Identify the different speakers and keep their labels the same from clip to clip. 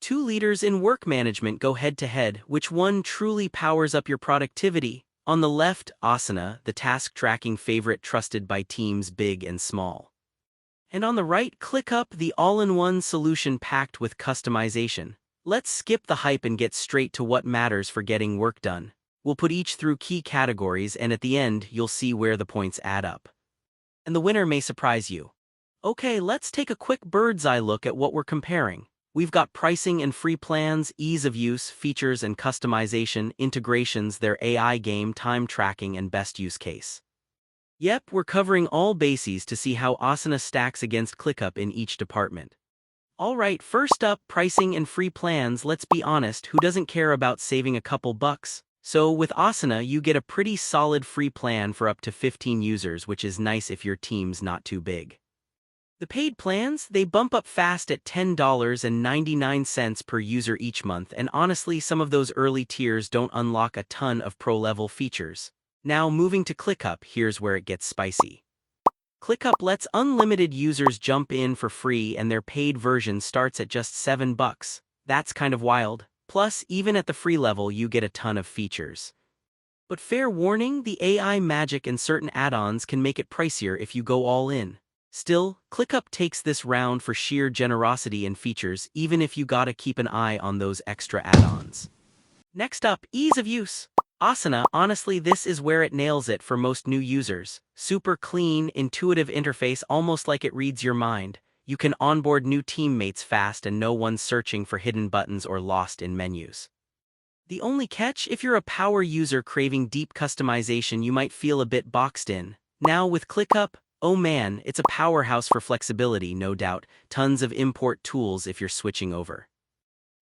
Speaker 1: Two leaders in work management go head-to-head. Which one truly powers up your productivity? On the left, Asana, the task-tracking favorite trusted by teams big and small. And on the right, ClickUp, the all-in-one solution packed with customization. Let's skip the hype and get straight to what matters for getting work done. We'll put each through key categories, and at the end, you'll see where the points add up. And the winner may surprise you. Okay, let's take a quick bird's-eye look at what we're comparing. We've got pricing and free plans, ease of use, features and customization, integrations, their AI game, time tracking, and best use case. Yep, we're covering all bases to see how Asana stacks against ClickUp in each department. Alright, first up, pricing and free plans. Let's be honest, who doesn't care about saving a couple bucks? So with Asana, you get a pretty solid free plan for up to 15 users, which is nice if your team's not too big. The paid plans, they bump up fast at $10.99 per user each month, and honestly, some of those early tiers don't unlock a ton of pro-level features. Now moving to ClickUp, here's where it gets spicy. ClickUp lets unlimited users jump in for free, and their paid version starts at just $7. That's kind of wild. Plus, even at the free level, you get a ton of features. But fair warning, the AI magic and certain add-ons can make it pricier if you go all in. Still, ClickUp takes this round for sheer generosity and features, even if you gotta keep an eye on those extra add-ons. Next up, ease of use. Asana, honestly, this is where it nails it for most new users. Super clean, intuitive interface, almost like it reads your mind. You can onboard new teammates fast and no one's searching for hidden buttons or lost in menus. The only catch, if you're a power user craving deep customization, you might feel a bit boxed in. Now with ClickUp, oh man, it's a powerhouse for flexibility, no doubt. Tons of import tools if you're switching over.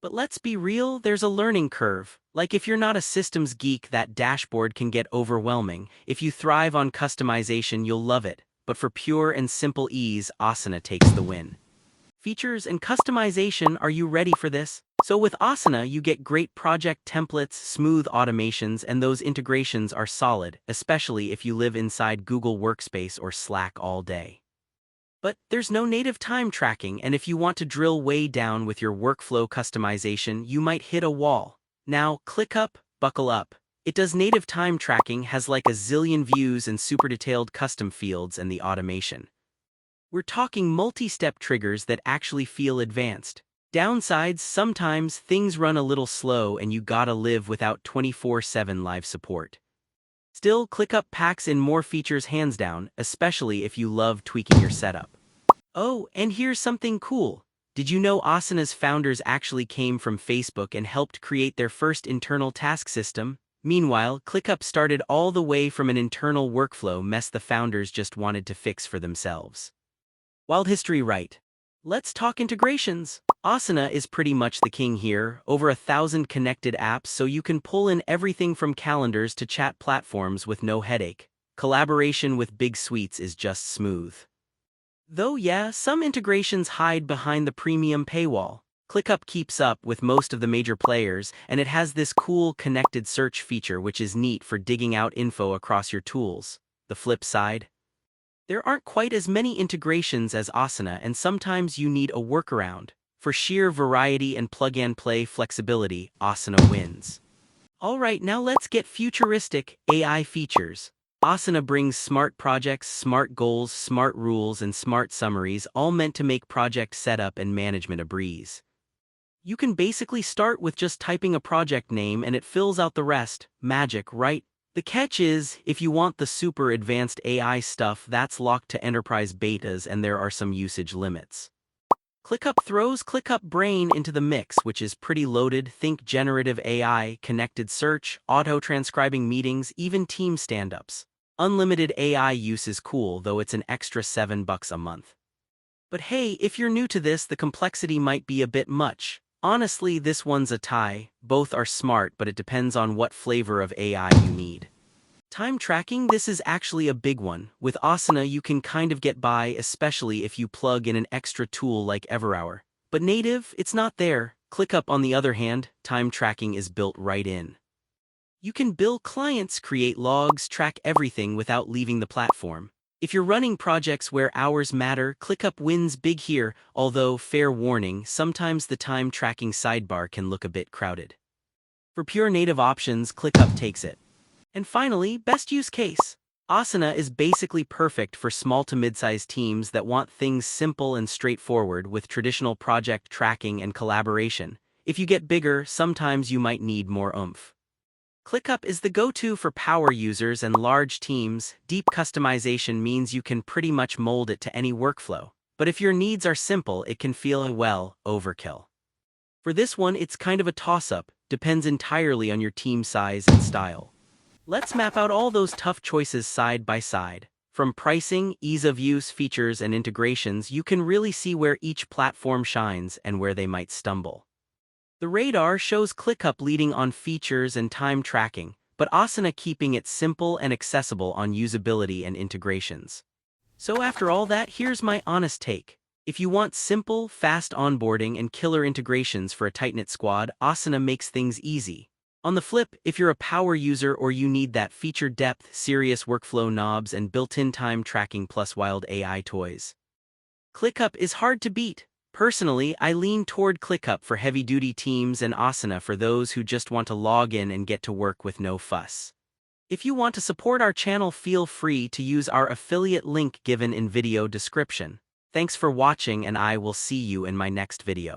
Speaker 1: But let's be real, there's a learning curve. Like if you're not a systems geek, that dashboard can get overwhelming. If you thrive on customization, you'll love it. But for pure and simple ease, Asana takes the win. Features and customization, are you ready for this? So with Asana, you get great project templates, smooth automations, and those integrations are solid, especially if you live inside Google Workspace or Slack all day. But there's no native time tracking, and if you want to drill way down with your workflow customization, you might hit a wall. Now, ClickUp, buckle up. It does native time tracking, has like a zillion views and super detailed custom fields and the automation. We're talking multi-step triggers that actually feel advanced. Downsides, sometimes things run a little slow and you gotta live without 24/7 live support. Still, ClickUp packs in more features hands down, especially if you love tweaking your setup. Oh, and here's something cool. Did you know Asana's founders actually came from Facebook and helped create their first internal task system? Meanwhile, ClickUp started all the way from an internal workflow mess the founders just wanted to fix for themselves. Wild history, right? Let's talk integrations. Asana is pretty much the king here, over 1,000 connected apps, so you can pull in everything from calendars to chat platforms with no headache. Collaboration with big suites is just smooth. Though yeah, some integrations hide behind the premium paywall. ClickUp keeps up with most of the major players, and it has this cool connected search feature which is neat for digging out info across your tools. The flip side? There aren't quite as many integrations as Asana, and sometimes you need a workaround. For sheer variety and plug-and-play flexibility, Asana wins. Alright, now let's get futuristic. AI features. Asana brings smart projects, smart goals, smart rules, and smart summaries, all meant to make project setup and management a breeze. You can basically start with just typing a project name and it fills out the rest. Magic, right? The catch is, if you want the super advanced AI stuff, that's locked to enterprise betas and there are some usage limits. ClickUp throws ClickUp Brain into the mix, which is pretty loaded. Think generative AI, connected search, auto-transcribing meetings, even team stand-ups. Unlimited AI use is cool, though it's an extra $7 a month. But hey, if you're new to this, the complexity might be a bit much. Honestly, this one's a tie. Both are smart, but it depends on what flavor of AI you need. Time tracking, this is actually a big one. With Asana, you can kind of get by, especially if you plug in an extra tool like Everhour. But native, it's not there. ClickUp, on the other hand, time tracking is built right in. You can bill clients, create logs, track everything without leaving the platform. If you're running projects where hours matter, ClickUp wins big here, although, fair warning, sometimes the time tracking sidebar can look a bit crowded. For pure native options, ClickUp takes it. And finally, best use case. Asana is basically perfect for small to mid-sized teams that want things simple and straightforward with traditional project tracking and collaboration. If you get bigger, sometimes you might need more oomph. ClickUp is the go-to for power users and large teams. Deep customization means you can pretty much mold it to any workflow. But if your needs are simple, it can feel, well, overkill. For this one, it's kind of a toss-up, depends entirely on your team size and style. Let's map out all those tough choices side by side. From pricing, ease of use, features, and integrations, you can really see where each platform shines and where they might stumble. The radar shows ClickUp leading on features and time tracking, but Asana keeping it simple and accessible on usability and integrations. So after all that, here's my honest take. If you want simple, fast onboarding and killer integrations for a tight-knit squad, Asana makes things easy. On the flip, if you're a power user or you need that feature depth, serious workflow knobs, and built-in time tracking plus wild AI toys, ClickUp is hard to beat. Personally, I lean toward ClickUp for heavy-duty teams and Asana for those who just want to log in and get to work with no fuss. If you want to support our channel, feel free to use our affiliate link given in video description. Thanks for watching, and I will see you in my next video.